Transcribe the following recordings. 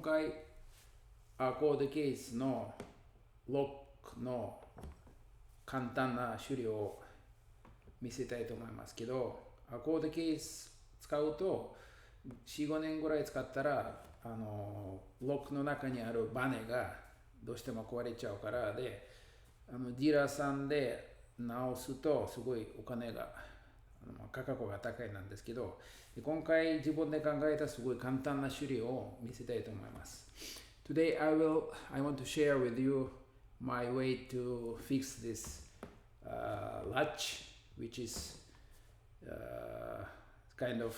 回アコードケースのロックの簡単な修理を見せたいと思いますけど、アコードケース使うと4、5年ぐらい使ったらロックの中にあるバネがどうしても壊れちゃうからで、ディーラーさんで直すとすごいお金が価格が高いなんですけど、今回自分で考えたすごい簡単な修理を見せたいと思います。Today I want to share with you my way to fix this latch, which is kind of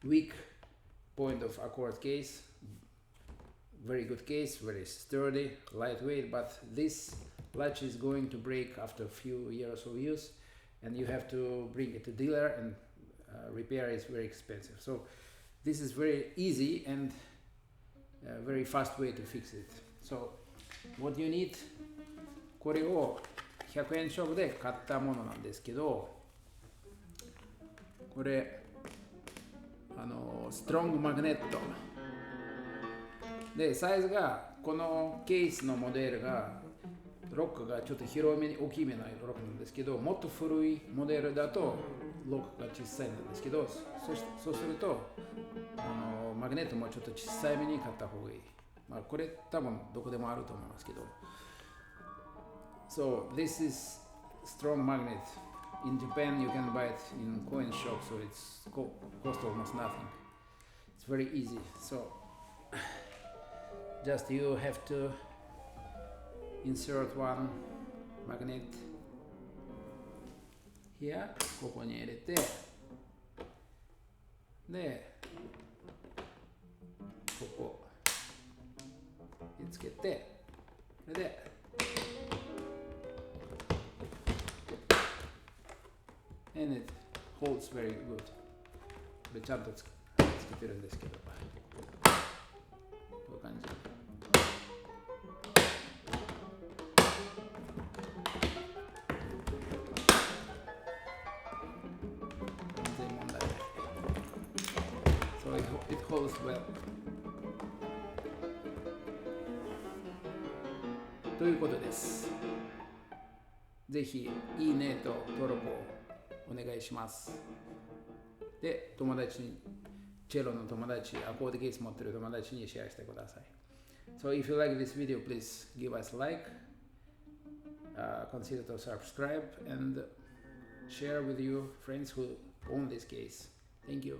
weak point of Accord case. Very good case, very sturdy, lightweight, but this latch is going to break after a few years of use, and you have to bring it to dealer, and repair is very expensive. So this is very easy and very fast way to fix it. So what you need, これを100円ショップで買ったものなんですけど、これストロングマグネットで、サイズがこのケースのモデルがロックがちょっと広めに大きめのロックなんですけど、もっと古いモデルだとロックが小さいんですけど、そうするとマグネットもちょっと小さいめに買った方がいい。これ多分どこでもあると思いますけど。So this is strong magnet. In Japan you can buy it in coin shop, so it's cost almost nothing. It's very easy. So just you have to insert one magnet here. ここに入れて、でここにつけて、それでand it holds very good. これちゃんとつけてるんですけど、こういう感じ。全然問題ない。So it holds well. ということです。ぜひいいねと登録をお願いします。で、友達に、チェロの友達、アコードケース持ってる友達にシェアしてください。So if you like this video, please give us a like, consider to subscribe, and share with your friends who own this case. Thank you.